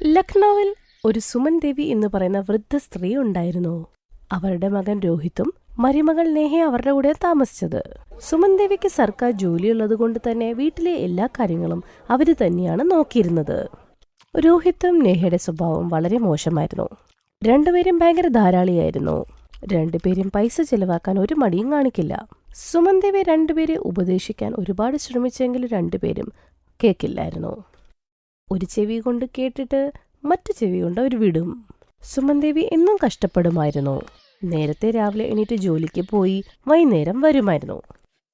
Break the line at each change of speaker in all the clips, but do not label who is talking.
ലക്നൌവിൽ ഒരു സുമൻ ദേവി എന്ന് പറയുന്ന വൃദ്ധ സ്ത്രീ ഉണ്ടായിരുന്നു. അവരുടെ മകൻ രോഹിത്തും മരുമകൾ നേഹയും അവരുടെ കൂടെ താമസിച്ചത്. സുമൻ ദേവിക്ക് സർക്കാർ ജോലിയുള്ളത് കൊണ്ട് തന്നെ വീട്ടിലെ എല്ലാ കാര്യങ്ങളും അവര് തന്നെയാണ് നോക്കിയിരുന്നത്. രോഹിത്തും നേഹയുടെ സ്വഭാവം വളരെ മോശമായിരുന്നു. രണ്ടുപേരും ഭയങ്കര ധാരാളിയായിരുന്നു. രണ്ടുപേരും പൈസ ചെലവാക്കാൻ ഒരു മടിയും കാണിക്കില്ല. സുമൻ ദേവി രണ്ടുപേരെ ഉപദേശിക്കാൻ ഒരുപാട് ശ്രമിച്ചെങ്കിലും രണ്ടുപേരും കേൾക്കില്ലായിരുന്നു. ഒരു ചെവി കൊണ്ട് കേട്ടിട്ട് മറ്റു ചെവി കൊണ്ട് അവർ വിടും. സുമൻ ദേവി എന്നും കഷ്ടപ്പെടുമായിരുന്നു. നേരത്തെ രാവിലെ എണീറ്റ് ജോലിക്ക് പോയി വൈകുന്നേരം വരുമായിരുന്നു.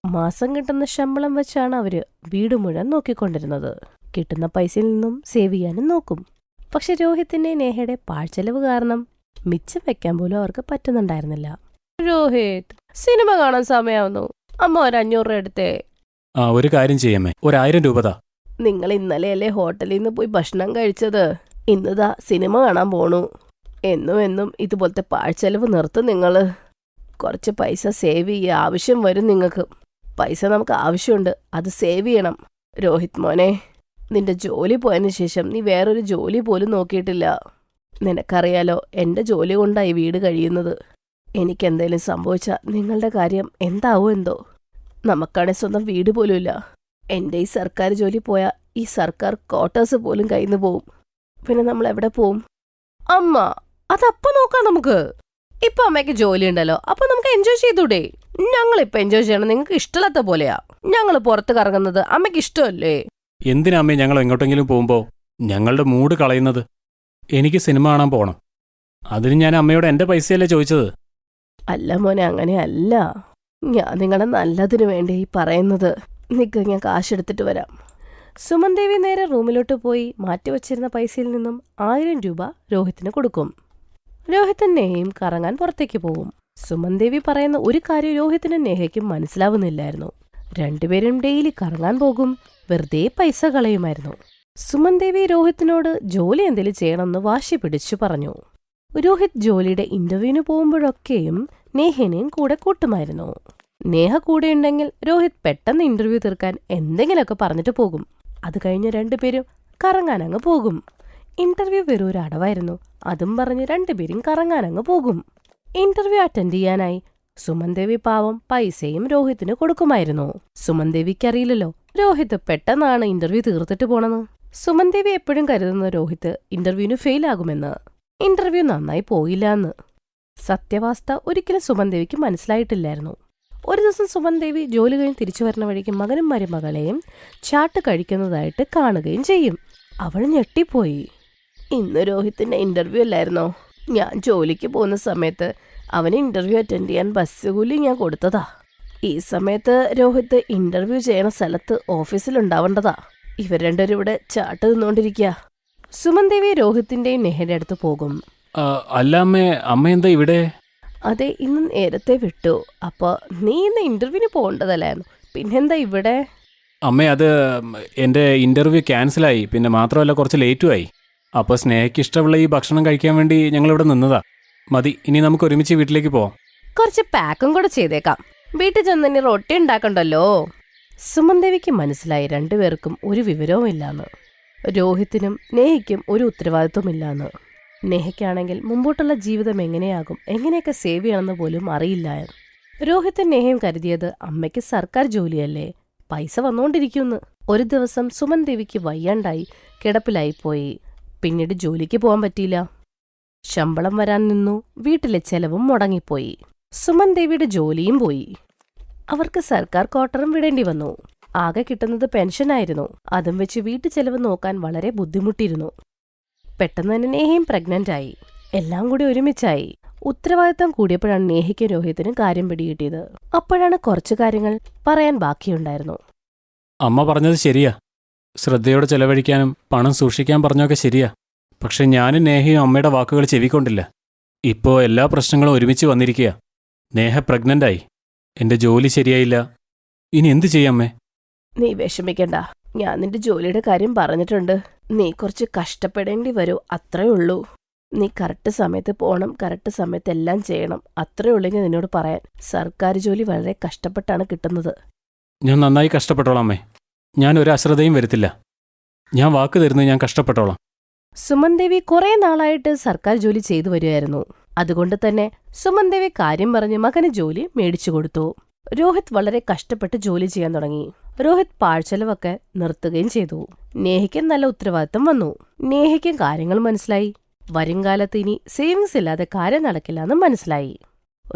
മാസം കിട്ടുന്ന ശമ്പളം വെച്ചാണ് അവര് വീട് മുഴുവൻ നോക്കിക്കൊണ്ടിരുന്നത്. കിട്ടുന്ന പൈസയിൽ നിന്നും സേവ് ചെയ്യാനും നോക്കും. പക്ഷെ രോഹിത്തിന്റെ നേഹയുടെ പാഴ്ചെലവ് കാരണം മിച്ചം വെക്കാൻ പോലും അവർക്ക് പറ്റുന്നുണ്ടായിരുന്നില്ല. രോഹിത്, സിനിമ കാണാൻ സമയാവുന്നു. അമ്മ ഒരു 500 രൂപ എടുത്തേ.
ഒരു കാര്യം ചെയ്യമ്മേ, 1000 രൂപ താ.
നിങ്ങൾ ഇന്നലെയല്ലേ ഹോട്ടലിൽ നിന്ന് പോയി ഭക്ഷണം കഴിച്ചത്? ഇന്നതാ സിനിമ കാണാൻ പോണു. എന്നും ഇതുപോലത്തെ പാഴ്ചെലവ് നിർത്തും നിങ്ങൾ. കുറച്ച് പൈസ സേവ് ചെയ്യുക. ആവശ്യം വരും നിങ്ങൾക്ക്. പൈസ നമുക്ക് ആവശ്യമുണ്ട്, അത് സേവ് ചെയ്യണം. രോഹിത് മോനെ, നിന്റെ ജോലി പോയതിനു ശേഷം നീ വേറൊരു ജോലി പോലും നോക്കിയിട്ടില്ല. നിനക്കറിയാലോ, എൻ്റെ ജോലി കൊണ്ടായി വീട് കഴിയുന്നത്. എനിക്കെന്തേലും സംഭവിച്ചാൽ നിങ്ങളുടെ കാര്യം എന്താവോ എന്തോ. നമുക്കാണെങ്കിൽ സ്വന്തം വീട് പോലും ഇല്ല. എൻ്റെ ഈ സർക്കാർ ജോലി പോയാൽ ഈ സർക്കാർ ക്വാർട്ടേഴ്സ് പോലും കയ്യിൽ പോവും. പിന്നെ നമ്മൾ എവിടെ പോവും? അമ്മ, അതപ്പം നോക്കാം നമുക്ക്. ഇപ്പൊ അമ്മയ്ക്ക് ജോലി ഉണ്ടല്ലോ, അപ്പൊ നമുക്ക് എൻജോയ് ചെയ്തൂടെ? ഞങ്ങളിപ്പോ എൻജോയ് ചെയ്യണം നിങ്ങൾക്ക് ഇഷ്ടമില്ലാത്ത പോലെയാ. ഞങ്ങൾ പുറത്ത് കറങ്ങുന്നത് അമ്മയ്ക്ക് ഇഷ്ടമല്ലേ?
എന്തിനാ അമ്മേ ഞങ്ങൾ എങ്ങോട്ടെങ്കിലും പോകുമ്പോൾ ഞങ്ങളുടെ മൂഡ് കളയുന്നത്? എനിക്ക് സിനിമ കാണാൻ പോകണം. അതിന് ഞാൻ അമ്മയോട് എൻ്റെ പൈസയല്ലേ ചോദിച്ചത്.
അല്ല മോനെ, അങ്ങനെയല്ല. ഞാൻ നിങ്ങളുടെ നല്ലതിനു വേണ്ടി പറയുന്നത്. നിക്ക്, ഞാൻ കാശെടുത്തിട്ട് വരാം. സുമൻ ദേവി നേരെ റൂമിലോട്ട് പോയി മാറ്റിവച്ചിരുന്ന പൈസയിൽ നിന്നും 1000 രൂപ രോഹിത്തിന് കൊടുക്കും. രോഹിത്തും നേഹയും കറങ്ങാൻ പുറത്തേക്ക് പോകും. സുമൻ ദേവി പറയുന്ന ഒരു കാര്യം രോഹിത്തിനും നേഹയ്ക്കും മനസ്സിലാവുന്നില്ലായിരുന്നു. രണ്ടുപേരും ഡെയിലി കറങ്ങാൻ പോകും, വെറുതെ പൈസ കളയുമായിരുന്നു. സുമൻ ദേവി രോഹിത്തിനോട് ജോലി എന്തെങ്കിലും ചെയ്യണമെന്ന് വാശി പിടിച്ചു പറഞ്ഞു. രോഹിത് ജോലിയുടെ ഇന്റർവ്യൂവിന് പോകുമ്പോഴൊക്കെയും നേഹനെയും കൂടെ കൂട്ടുമായിരുന്നു. നേഹ കൂടെയുണ്ടെങ്കിൽ രോഹിത് പെട്ടെന്ന് ഇന്റർവ്യൂ തീർക്കാൻ എന്തെങ്കിലുമൊക്കെ പറഞ്ഞിട്ട് പോകും. അത് കഴിഞ്ഞ് രണ്ടുപേരും കറങ്ങാനങ്ങ് പോകും. ഇന്റർവ്യൂ വെറും ഒരു അടവായിരുന്നു. അതും പറഞ്ഞ് രണ്ടുപേരും കറങ്ങാനങ്ങ് പോകും. ഇന്റർവ്യൂ അറ്റൻഡ് ചെയ്യാനായി സുമൻ ദേവി പാവം പൈസയും രോഹിത്തിന് കൊടുക്കുമായിരുന്നു. സുമൻ ദേവിക്കറിയില്ലല്ലോ രോഹിത് പെട്ടെന്നാണ് ഇന്റർവ്യൂ തീർത്തിട്ട് പോണെന്ന്. സുമൻ ദേവി എപ്പോഴും കരുതുന്ന രോഹിത് ഇന്റർവ്യൂവിന് ഫെയിലാകുമെന്ന്, ഇന്റർവ്യൂ നന്നായി പോയില്ല എന്ന്. സത്യവാസ്ത ഒരിക്കലും സുമൻ ദേവിക്ക് മനസ്സിലായിട്ടില്ലായിരുന്നു. ഒരു ദിവസം സുമൻ ദേവി ജോലി കഴിഞ്ഞ് തിരിച്ചു വരുന്ന വഴിക്ക് മകനും മരുമകളെയും ചാട്ട് കഴിക്കുന്നതായിട്ട് കാണുകയും ചെയ്യും. അവൾ ഞെട്ടിപ്പോയി. ഇന്ന് രോഹിത്തിന്റെ ഇന്റർവ്യൂ അല്ലായിരുന്നോ? ഞാൻ ജോലിക്ക് പോകുന്ന സമയത്ത് അവന് ഇന്റർവ്യൂ അറ്റൻഡ് ചെയ്യാൻ ബസ് കൂലി ഞാൻ കൊടുത്തതാ. ഈ സമയത്ത് രോഹിത് ഇന്റർവ്യൂ ചെയ്യണ സ്ഥലത്ത് ഓഫീസിലുണ്ടാവേണ്ടതാ. ഇവർ രണ്ടുപേരും ഇവിടെ ചാട്ട് നിന്നുകൊണ്ടിരിക്കുക. സുമൻ ദേവി രോഹിത്തിന്റെയും നെഹയുടെ അടുത്ത് പോകും.
അല്ല അമ്മേ, അമ്മ എന്താ ഇവിടെ?
അതെ, ഇന്ന് നേരത്തെ വിട്ടു. അപ്പൊ നീ ഇന്ന് ഇന്റർവ്യൂവിന് പോകേണ്ടതല്ലായിരുന്നു, പിന്നെന്താ ഇവിടെ?
അമ്മേ, അത് എൻ്റെ ഇൻ്റർവ്യൂ ക്യാൻസലായി. പിന്നെ മാത്രമല്ല കുറച്ച് ലേറ്റുമായി. അപ്പോൾ സ്നേഹയ്ക്ക് ഇഷ്ടമുള്ള ഈ ഭക്ഷണം കഴിക്കാൻ വേണ്ടി ഞങ്ങളിവിടെ നിന്നതാ. മതി, ഇനി നമുക്ക് ഒരുമിച്ച് വീട്ടിലേക്ക് പോവാം.
കുറച്ച് പാക്കും കൂടെ ചെയ്തേക്കാം. വീട്ടിൽ ചെന്ന് ഇനി റൊട്ടി ഉണ്ടാക്കണ്ടല്ലോ. സുമൻ ദേവിക്ക് മനസ്സിലായി രണ്ടുപേർക്കും ഒരു വിവരവും ഇല്ലാന്ന്. രോഹിത്തിനും നേഹയ്ക്കും ഒരു ഉത്തരവാദിത്വമില്ലാന്ന്. നേഹയ്ക്കാണെങ്കിൽ മുമ്പോട്ടുള്ള ജീവിതം എങ്ങനെയാകും, എങ്ങനെയൊക്കെ സേവ് ചെയ്യണമെന്ന് പോലും അറിയില്ല. രോഹിത്തും നേഹയും കരുതിയത് അമ്മയ്ക്ക് സർക്കാർ ജോലിയല്ലേ, പൈസ വന്നുകൊണ്ടിരിക്കുമെന്ന്. ഒരു ദിവസം സുമൻ ദേവിക്ക് വയ്യാണ്ടായി കിടപ്പിലായിപ്പോയി. പിന്നീട് ജോലിക്ക് പോകാൻ പറ്റിയില്ല. ശമ്പളം വരാൻ നിന്നു. വീട്ടിലെ ചെലവും മുടങ്ങിപ്പോയി. സുമൻ ദേവിയുടെ ജോലിയും പോയി. അവർക്ക് സർക്കാർ ക്വാർട്ടറും വിടേണ്ടി വന്നു. ആകെ കിട്ടുന്നത് പെൻഷനായിരുന്നു. അതും വെച്ച് വീട്ടു ചെലവ് നോക്കാൻ വളരെ ബുദ്ധിമുട്ടിയിരുന്നു. പെട്ടെന്ന് തന്നെ നേഹയും പ്രഗ്നന്റ് ആയി. എല്ലാം കൂടി ഒരുമിച്ചായി. ഉത്തരവാദിത്തം കൂടിയപ്പോഴാണ് നേഹയ്ക്കും രോഹിത്തിനും കാര്യം പിടികിട്ടിയത്. അപ്പോഴാണ് കുറച്ചു കാര്യങ്ങൾ പറയാൻ ബാക്കിയുണ്ടായിരുന്നു.
അമ്മ പറഞ്ഞത് ശരിയാ. ശ്രദ്ധയോടെ ചെലവഴിക്കാനും പണം സൂക്ഷിക്കാൻ പറഞ്ഞൊക്കെ ശരിയാ. പക്ഷെ ഞാനും നേഹയും അമ്മയുടെ വാക്കുകൾ ചെവിക്കൊണ്ടില്ല. ഇപ്പോൾ എല്ലാ പ്രശ്നങ്ങളും ഒരുമിച്ച് വന്നിരിക്കുക. നേഹ പ്രഗ്നൻ്റായി. എൻ്റെ ജോലി ശരിയായില്ല. ഇനി എന്തു ചെയ്യാമ്മേ?
നീ വിഷമിക്കണ്ട. ഞാൻ നിന്റെ ജോലിയുടെ കാര്യം പറഞ്ഞിട്ടുണ്ട്. നീ കുറച്ച് കഷ്ടപ്പെടേണ്ടി വരൂ, അത്രേ ഉള്ളൂ. നീ കറക്റ്റ് സമയത്ത് പോകണം, കറക്റ്റ് സമയത്ത് എല്ലാം ചെയ്യണം. അത്രേ ഉള്ളെങ്കിൽ നിന്നോട് പറയാൻ. സർക്കാർ ജോലി വളരെ കഷ്ടപ്പെട്ടാണ് കിട്ടുന്നത്.
ഞാൻ നന്നായി കഷ്ടപ്പെട്ടോളാം അമ്മേ. ഞാൻ ഒരു അശ്രദ്ധയും വരുത്തില്ല. ഞാൻ വാക്ക് തരുന്നത് ഞാൻ കഷ്ടപ്പെട്ടോളാം.
സുമൻ ദേവി കുറെ നാളായിട്ട് സർക്കാർ ജോലി ചെയ്തു വരുമായിരുന്നു. അതുകൊണ്ട് തന്നെ സുമൻ ദേവി കാര്യം പറഞ്ഞ് മകന് ജോലി മേടിച്ചു കൊടുത്തു. രോഹിത് വളരെ കഷ്ടപ്പെട്ട് ജോലി ചെയ്യാൻ തുടങ്ങി. രോഹിത് പാഴ്ചെലവൊക്കെ നിർത്തുകയും ചെയ്തു. നേഹയ്ക്ക് നല്ല ഉത്തരവാദിത്തം വന്നു. നേഹയ്ക്കും കാര്യങ്ങൾ മനസ്സിലായി. വരുംകാലത്ത് ഇനി സേവിങ്സ് ഇല്ലാതെ കാര്യം നടക്കില്ലെന്ന് മനസ്സിലായി.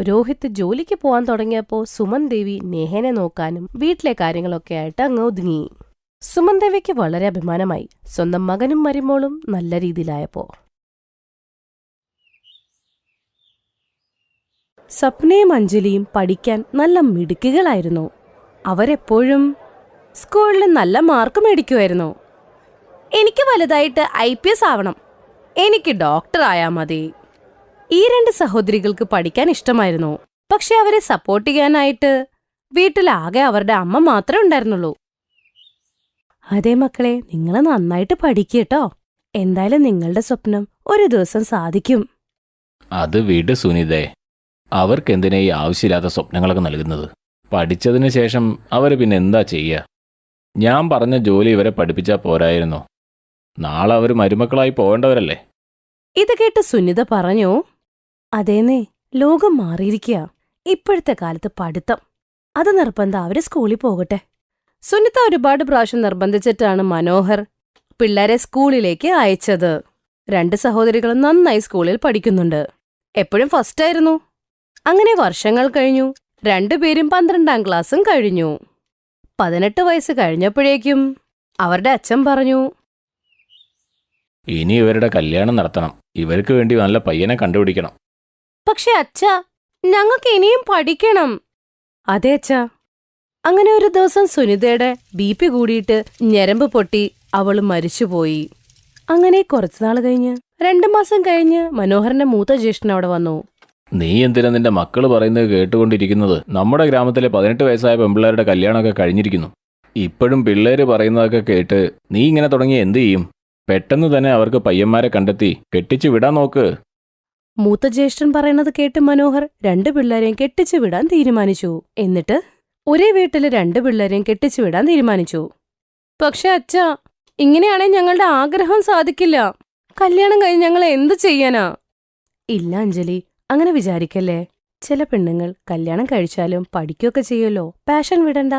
രോഹിത് ജോലിക്ക് പോവാൻ തുടങ്ങിയപ്പോ സുമൻ ദേവി നേഹനെ നോക്കാനും വീട്ടിലെ കാര്യങ്ങളൊക്കെ ആയിട്ട് അങ്ങ് ഒതുങ്ങി. സുമൻ ദേവിക്ക് വളരെ അഭിമാനമായി, സ്വന്തം മകനും മരുമോളും നല്ല രീതിയിലായപ്പോ. സ്വപ്നയും അഞ്ജലിയും പഠിക്കാൻ നല്ല മിടുക്കികളായിരുന്നു. അവരെപ്പോഴും സ്കൂളിൽ നല്ല മാർക്ക് മേടിക്കുമായിരുന്നു. എനിക്ക് വലുതായിട്ട് IPS ആവണം, എനിക്ക് ഡോക്ടർ ആയാ മതി. ഈ രണ്ട് സഹോദരികൾക്ക് പഠിക്കാൻ ഇഷ്ടമായിരുന്നു. പക്ഷെ അവരെ സപ്പോർട്ട് ചെയ്യാനായിട്ട് വീട്ടിലാകെ അവരുടെ അമ്മ മാത്രമേ ഉണ്ടായിരുന്നുള്ളൂ. അതേ മക്കളെ, നിങ്ങൾ നന്നായിട്ട് പഠിക്കട്ടോ. എന്തായാലും നിങ്ങളുടെ സ്വപ്നം ഒരു ദിവസം സാധിക്കും.
അത് വിട് സുനിതേ. അവർക്കെന്തിനാ ഈ ആവശ്യമില്ലാത്ത സ്വപ്നങ്ങളൊക്കെ നൽകുന്നത്? പഠിച്ചതിന് ശേഷം അവർ പിന്നെ എന്താ ചെയ്യുക? ഞാൻ പറഞ്ഞ ജോലി ഇവരെ പഠിപ്പിച്ചാൽ പോരായിരുന്നോ? നാളെ അവർ മരുമക്കളായി പോകേണ്ടവരല്ലേ?
ഇത് കേട്ട് സുനിത പറഞ്ഞു, അതേന്നേ, ലോകം മാറിയിരിക്കുക. ഇപ്പോഴത്തെ കാലത്ത് പഠിത്തം അത് നിർബന്ധം, അവര് സ്കൂളിൽ പോകട്ടെ. സുനിത ഒരുപാട് പ്രാവശ്യം നിർബന്ധിച്ചിട്ടാണ് മനോഹർ പിള്ളേരെ സ്കൂളിലേക്ക് അയച്ചത്. രണ്ട് സഹോദരികളും നന്നായി സ്കൂളിൽ പഠിക്കുന്നുണ്ട്. എപ്പോഴും ഫസ്റ്റായിരുന്നു. അങ്ങനെ വർഷങ്ങൾ കഴിഞ്ഞു. രണ്ടുപേരും 12ാം ക്ലാസ്സും കഴിഞ്ഞു. 18 വയസ്സ് കഴിഞ്ഞപ്പോഴേക്കും അവരുടെ അച്ഛൻ പറഞ്ഞു,
ഇനി ഇവരുടെ കല്യാണം നടത്തണം. ഇവർക്ക് വേണ്ടി നല്ല പയ്യനെ കണ്ടുപിടിക്കണം.
പക്ഷെ അച്ഛാ, ഞങ്ങൾക്ക് ഇനിയും പഠിക്കണം. അതെ അച്ഛാ. അങ്ങനെ ഒരു ദിവസം സുനിതയുടെ BP കൂടിയിട്ട് ഞരമ്പ് പൊട്ടി അവള് മരിച്ചുപോയി. അങ്ങനെ കുറച്ചുനാൾ കഴിഞ്ഞ് 2 മാസം കഴിഞ്ഞ് മനോഹരന്റെ മൂത്ത ജ്യേഷ്ഠൻ അവിടെ വന്നു.
നീ എന്തിനാ നിന്റെ മക്കള് പറയുന്നത് കേട്ടുകൊണ്ടിരിക്കുന്നത്? നമ്മുടെ ഗ്രാമത്തിലെ 18 വയസ്സായ പെൺപിള്ളേരുടെ കല്യാണമൊക്കെ കഴിഞ്ഞിരിക്കുന്നു. ഇപ്പോഴും പിള്ളേര് പറയുന്നതൊക്കെ കേട്ട് നീ ഇങ്ങനെ തുടങ്ങി എന്തു ചെയ്യും? പെട്ടെന്ന് തന്നെ അവർക്ക് പയ്യന്മാരെ കണ്ടെത്തി കെട്ടിച്ചു വിടാൻ നോക്ക്.
മൂത്ത ജ്യേഷ്ഠൻ പറയുന്നത് കേട്ട് മനോഹർ 2 പിള്ളേരെയും കെട്ടിച്ചു വിടാൻ തീരുമാനിച്ചു. എന്നിട്ട് ഒരേ വീട്ടില് 2 പിള്ളേരെയും കെട്ടിച്ചു വിടാൻ തീരുമാനിച്ചു. പക്ഷെ അച്ഛാ, ഇങ്ങനെയാണെങ്കിൽ ഞങ്ങളുടെ ആഗ്രഹം സാധിക്കില്ല. കല്യാണം കഴിഞ്ഞ് ഞങ്ങൾ എന്തു ചെയ്യാനാ? ഇല്ല അഞ്ജലി, അങ്ങനെ വിചാരിക്കല്ലേ. ചില പെണ്ണുങ്ങൾ കല്യാണം കഴിച്ചാലും പഠിക്കുകയൊക്കെ ചെയ്യുമല്ലോ. പാഷൻ വിടണ്ട.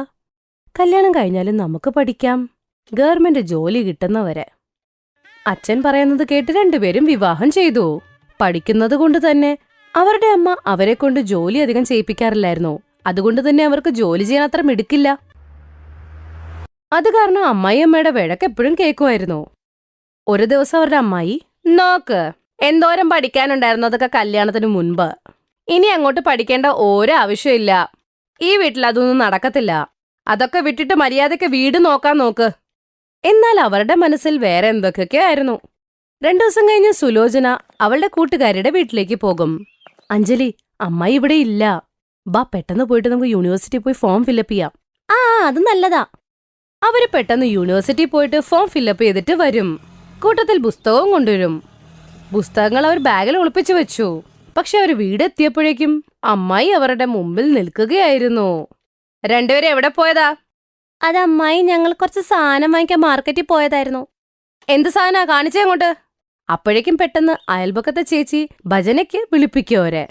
കല്യാണം കഴിഞ്ഞാലും നമുക്ക് പഠിക്കാം, ഗവൺമെന്റ് ജോലി കിട്ടുന്നവരെ. അച്ഛൻ പറയുന്നത് കേട്ട് 2 പേരും വിവാഹം ചെയ്തു. പഠിക്കുന്നത് കൊണ്ട് തന്നെ അവരുടെ അമ്മ അവരെ കൊണ്ട് ജോലി അധികം ചെയ്യിപ്പിക്കാറില്ലായിരുന്നു. അതുകൊണ്ട് തന്നെ അവർക്ക് ജോലി ചെയ്യാൻ അത്ര മിടുക്കില്ല. അത് കാരണം അമ്മായിയമ്മയുടെ വഴക്ക് എപ്പോഴും കേൾക്കുമായിരുന്നു. ഒരു ദിവസം അവരുടെ അമ്മായി, നോക്ക്, എന്തോരം പഠിക്കാനുണ്ടായിരുന്നു അതൊക്കെ കല്യാണത്തിന് മുൻപ്. ഇനി അങ്ങോട്ട് പഠിക്കേണ്ട ഓരോ ആവശ്യമില്ല. ഈ വീട്ടിൽ അതൊന്നും നടക്കത്തില്ല. അതൊക്കെ വിട്ടിട്ട് മര്യാദയ്ക്ക് വീട് നോക്കാൻ നോക്ക്. എന്നാൽ അവരുടെ മനസ്സിൽ വേറെ എന്തൊക്കെയൊക്കെ ആയിരുന്നു. 2 ദിവസം കഴിഞ്ഞ് സുലോചന അവളുടെ കൂട്ടുകാരിയുടെ വീട്ടിലേക്ക് പോകും. അഞ്ജലി, അമ്മായി ഇവിടെ ഇല്ല. ബാ, പെട്ടെന്ന് പോയിട്ട് നമുക്ക് യൂണിവേഴ്സിറ്റി പോയി ഫോം ഫില്ലപ്പ് ചെയ്യാം. ആ, അത് നല്ലതാ. അവര് പെട്ടെന്ന് യൂണിവേഴ്സിറ്റി പോയിട്ട് ഫോം ഫില്ലപ്പ് ചെയ്തിട്ട് വരും. കൂട്ടത്തിൽ പുസ്തകവും കൊണ്ടുവരും. പുസ്തകങ്ങൾ അവർ ബാഗിൽ ഒളിപ്പിച്ചു വെച്ചു. പക്ഷെ അവർ വീടെത്തിയപ്പോഴേക്കും അമ്മായി അവരുടെ മുമ്പിൽ നിൽക്കുകയായിരുന്നു. 2 പേരും എവിടെ പോയതാ? അത് അമ്മായി, ഞങ്ങൾ കുറച്ച് സാധനം വാങ്ങിക്കാൻ മാർക്കറ്റിൽ പോയതായിരുന്നു. എന്ത് സാധനാ? കാണിച്ചേ അങ്ങോട്ട്. അപ്പോഴേക്കും പെട്ടെന്ന് അയൽപക്കത്തെ ചേച്ചി ഭജനയ്ക്ക് വിളിപ്പിക്കോരെ.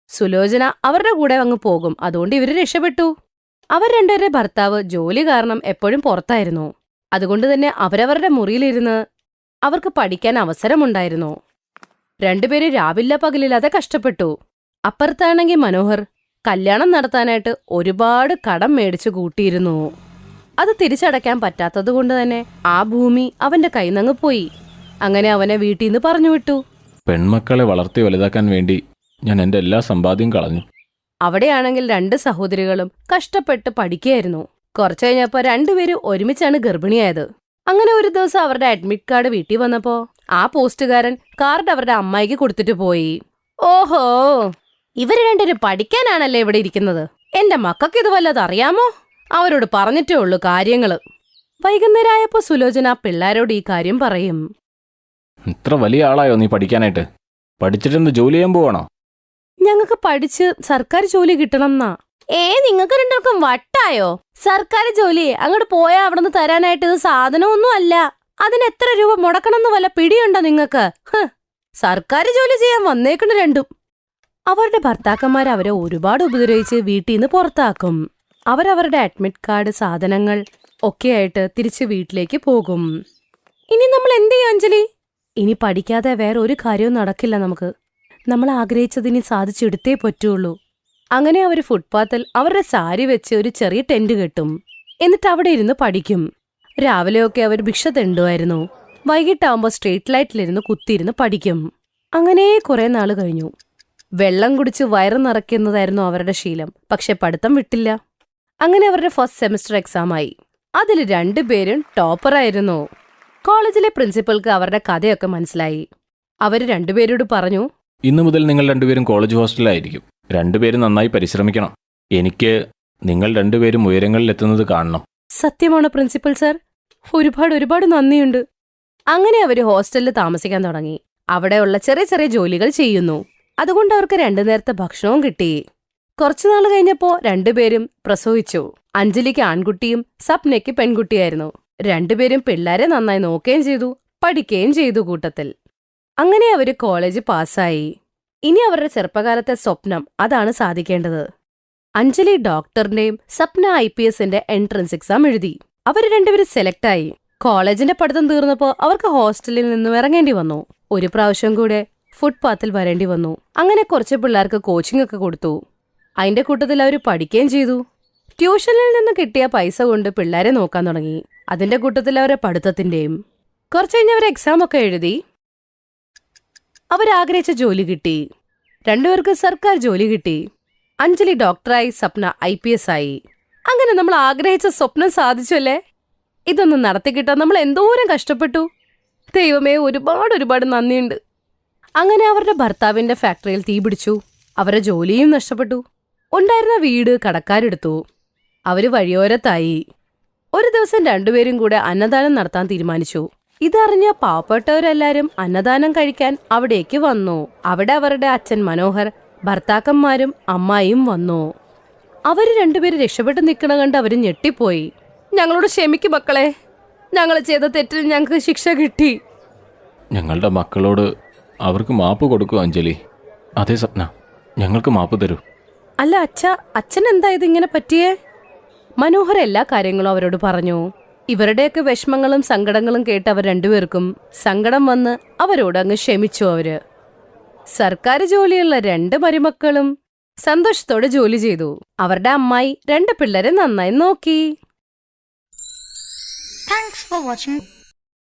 സുലോചന അവരുടെ കൂടെ അങ്ങ് പോകും. അതുകൊണ്ട് ഇവര് രക്ഷപ്പെട്ടു. അവർ 2 പേരുടെ ഭർത്താവ് ജോലി കാരണം എപ്പോഴും പുറത്തായിരുന്നു. അതുകൊണ്ട് തന്നെ അവരവരുടെ മുറിയിലിരുന്ന് അവർക്ക് പഠിക്കാൻ അവസരമുണ്ടായിരുന്നു. 2 പേര് രാവില്ല പകലില്ലാതെ കഷ്ടപ്പെട്ടു. അപ്പുറത്താണെങ്കിൽ മനോഹർ കല്യാണം നടത്താനായിട്ട് ഒരുപാട് കടം മേടിച്ചു കൂട്ടിയിരുന്നു. അത് തിരിച്ചടയ്ക്കാൻ പറ്റാത്തതുകൊണ്ട് തന്നെ ആ ഭൂമി അവന്റെ കൈനങ്ങ് പോയി. അങ്ങനെ അവനെ വീട്ടിൽ നിന്ന് പറഞ്ഞു വിട്ടു.
പെൺമക്കളെ വളർത്തി വലുതാക്കാൻ വേണ്ടി ഞാൻ എൻ്റെ എല്ലാ സമ്പാദ്യം കളഞ്ഞു.
അവിടെയാണെങ്കിൽ 2 സഹോദരികളും കഷ്ടപ്പെട്ട് പഠിക്കുകയായിരുന്നു. കുറച്ചു കഴിഞ്ഞപ്പോ 2 പേരും ഒരുമിച്ചാണ് ഗർഭിണിയായത്. അങ്ങനെ ഒരു ദിവസം അവരുടെ അഡ്മിറ്റ് കാർഡ് വീട്ടിൽ വന്നപ്പോ ആ പോസ്റ്റുകാരൻ കാർഡ് അവരുടെ അമ്മായിക്ക് കൊടുത്തിട്ട് പോയി. ഓഹോ, ഇവര് 2 പേരും പഠിക്കാനാണല്ലേ ഇവിടെ ഇരിക്കുന്നത്. എന്റെ മക്കൾക്ക് ഇത് വല്ലതും അറിയാമോ? അവരോട് പറഞ്ഞിട്ടേ ഉള്ളൂ കാര്യങ്ങള്. വൈകുന്നേരമായപ്പോ സുലോചന പിള്ളേരോട് ഈ കാര്യം പറയും.
ഇത്ര വലിയ ആളായോ നീ പഠിക്കാനായിട്ട്? പഠിച്ചിട്ടെന്ത് ജോലി ചെയ്യാൻ പോവാണോ?
ഞങ്ങൾക്ക് പഠിച്ച് സർക്കാർ ജോലി കിട്ടണമെന്നാ. നിങ്ങൾക്ക് 2 പേർക്കും വട്ടായോ? സർക്കാർ ജോലി അങ്ങോട്ട് പോയാ അവിടെ നിന്ന് തരാനായിട്ട് ഇത് സാധനമൊന്നും അല്ല. അതിന് എത്ര രൂപ മുടക്കണമെന്ന് വല്ല പിടിയുണ്ടോ നിങ്ങൾക്ക്? സർക്കാർ ജോലി ചെയ്യാൻ വന്നേക്കണ രണ്ടും. അവരുടെ ഭർത്താക്കന്മാർ അവരെ ഒരുപാട് ഉപദ്രവിച്ച് വീട്ടിൽ നിന്ന് പുറത്താക്കും. അവരവരുടെ അഡ്മിറ്റ് കാർഡ്, സാധനങ്ങൾ ഒക്കെയായിട്ട് തിരിച്ച് വീട്ടിലേക്ക് പോകും. ഇനി നമ്മൾ എന്ത് ചെയ്യും അഞ്ജലി? ഇനി പഠിക്കാതെ വേറെ ഒരു കാര്യവും നടക്കില്ല നമുക്ക്. നമ്മൾ ആഗ്രഹിച്ചതിനി സാധിച്ചെടുത്തേ പറ്റുള്ളൂ. അങ്ങനെ അവർ ഫുട്പാത്തിൽ അവരുടെ സാരി വെച്ച് ഒരു ചെറിയ ടെന്റ് കെട്ടും. എന്നിട്ട് അവിടെ ഇരുന്ന് പഠിക്കും. രാവിലെയൊക്കെ അവർ ഭിക്ഷ തെണ്ടുമായിരുന്നു. വൈകിട്ടാവുമ്പോൾ സ്ട്രീറ്റ് ലൈറ്റിലിരുന്ന് കുത്തിയിരുന്ന് പഠിക്കും. അങ്ങനെ കുറെ നാൾ കഴിഞ്ഞു. വെള്ളം കുടിച്ച് വയറ് നിറയ്ക്കുന്നതായിരുന്നു അവരുടെ ശീലം. പക്ഷെ പഠിത്തം വിട്ടില്ല. അങ്ങനെ അവരുടെ ഫസ്റ്റ് സെമിസ്റ്റർ എക്സാം ആയി. അതിൽ രണ്ടുപേരും ടോപ്പറായിരുന്നു. കോളേജിലെ പ്രിൻസിപ്പൽക്ക് അവരുടെ കഥയൊക്കെ മനസ്സിലായി. അവര് രണ്ടുപേരോട് പറഞ്ഞു,
ഇന്നു മുതൽ നിങ്ങൾ രണ്ടുപേരും കോളേജ് ഹോസ്റ്റലിലായിരിക്കും. രണ്ടുപേരും നന്നായി പരിശ്രമിക്കണം. എനിക്ക് നിങ്ങൾ രണ്ടുപേരും ഉയരങ്ങളിലെത്തുന്നത് കാണണം.
സത്യമാണ് പ്രിൻസിപ്പൽ സർ, ഒരുപാട് നന്ദിയുണ്ട്. അങ്ങനെ അവര് ഹോസ്റ്റലിൽ താമസിക്കാൻ തുടങ്ങി. അവിടെയുള്ള ചെറിയ ചെറിയ ജോലികൾ ചെയ്യുന്നു. അതുകൊണ്ട് അവർക്ക് 2 നേരത്തെ ഭക്ഷണവും കിട്ടി. കുറച്ചുനാൾ കഴിഞ്ഞപ്പോ രണ്ടുപേരും പ്രസവിച്ചു. അഞ്ജലിക്ക് ആൺകുട്ടിയും സപ്നയ്ക്ക് പെൺകുട്ടിയായിരുന്നു. രണ്ടുപേരും പിള്ളേരെ നന്നായി നോക്കുകയും ചെയ്തു, പഠിക്കുകയും ചെയ്തു കൂട്ടത്തിൽ. അങ്ങനെ അവര് കോളേജ് പാസ്സായി. ഇനി അവരുടെ ചെറുപ്പകാലത്തെ സ്വപ്നം അതാണ് സാധിക്കേണ്ടത്. അഞ്ജലി ഡോക്ടറിന്റെയും സപ്ന IPSന്റെ എൻട്രൻസ് എക്സാം എഴുതി. അവര് രണ്ടുപേരും സെലക്ട് ആയി. കോളേജിന്റെ പഠിത്തം തീർന്നപ്പോ അവർക്ക് ഹോസ്റ്റലിൽ നിന്നും ഇറങ്ങേണ്ടി വന്നു. ഒരു പ്രാവശ്യം കൂടെ ഫുട്പാത്തിൽ വരേണ്ടി വന്നു. അങ്ങനെ കുറച്ച് പിള്ളേർക്ക് കോച്ചിങ് ഒക്കെ കൊടുത്തു. അതിന്റെ കൂട്ടത്തിൽ അവർ പഠിക്കുകയും ചെയ്തു. ട്യൂഷനിൽ നിന്ന് കിട്ടിയ പൈസ കൊണ്ട് പിള്ളേരെ നോക്കാൻ തുടങ്ങി. അതിന്റെ കൂട്ടത്തിൽ അവരുടെ പഠിത്തത്തിന്റെയും. കുറച്ച് കഴിഞ്ഞ് അവർ എക്സാം ഒക്കെ എഴുതി. അവരാഗ്രഹിച്ച ജോലി കിട്ടി. രണ്ടുപേർക്ക് സർക്കാർ ജോലി കിട്ടി. അഞ്ജലി ഡോക്ടറായി, സപ്ന IPS ആയി. അങ്ങനെ നമ്മൾ ആഗ്രഹിച്ച സ്വപ്നം സാധിച്ചല്ലേ? ഇതൊന്നും നടത്തിക്കിട്ടാൻ നമ്മൾ എന്തോരം കഷ്ടപ്പെട്ടു. ദൈവമേ, ഒരുപാട് നന്ദിയുണ്ട്. അങ്ങനെ അവരുടെ ഭർത്താവിന്റെ ഫാക്ടറിയിൽ തീപിടിച്ചു. അവരുടെ ജോലിയും നഷ്ടപ്പെട്ടു. ഉണ്ടായിരുന്ന വീട് കടക്കാരെടുത്തു. അവര് വഴിയോരത്തായി. ഒരു ദിവസം രണ്ടുപേരും കൂടെ അന്നദാനം നടത്താൻ തീരുമാനിച്ചു. ഇതറിഞ്ഞ പാവപ്പെട്ടവരെല്ലാരും അന്നദാനം കഴിക്കാൻ അവിടേക്ക് വന്നു. അവിടെ അവരുടെ അച്ഛൻ മനോഹർ, ഭർത്താക്കന്മാരും അമ്മായിയും വന്നു. അവര് രണ്ടുപേരും രക്ഷപ്പെട്ടു നിൽക്കണ കണ്ട് അവര് ഞെട്ടിപ്പോയി. ഞങ്ങളോട് ക്ഷമിക്കും മക്കളെ, ഞങ്ങൾ ചെയ്ത തെറ്റിൽ ഞങ്ങൾക്ക് ശിക്ഷ കിട്ടി.
ഞങ്ങളുടെ മക്കളോട് അവർക്ക് മാപ്പ് കൊടുക്കൂ അഞ്ജലി. അതെ സപ്ന, ഞങ്ങൾക്ക് മാപ്പ് തരൂ.
അല്ല അച്ഛൻ എന്താ ഇതിങ്ങനെ പറ്റിയേ? മനോഹർ എല്ലാ കാര്യങ്ങളും അവരോട് പറഞ്ഞു. ഇവരുടെയൊക്കെ വിഷമങ്ങളും സങ്കടങ്ങളും കേട്ട് അവർ രണ്ടുപേർക്കും സങ്കടം വന്ന് അവരോട് അങ്ങ് ക്ഷമിച്ചു. അവര് സർക്കാർ ജോലിയുള്ള 2 മരുമക്കളും സന്തോഷത്തോടെ ജോലി ചെയ്തു. അവരുടെ അമ്മായി 2 പിള്ളേരെ നന്നായി നോക്കി.
Thanks for watching.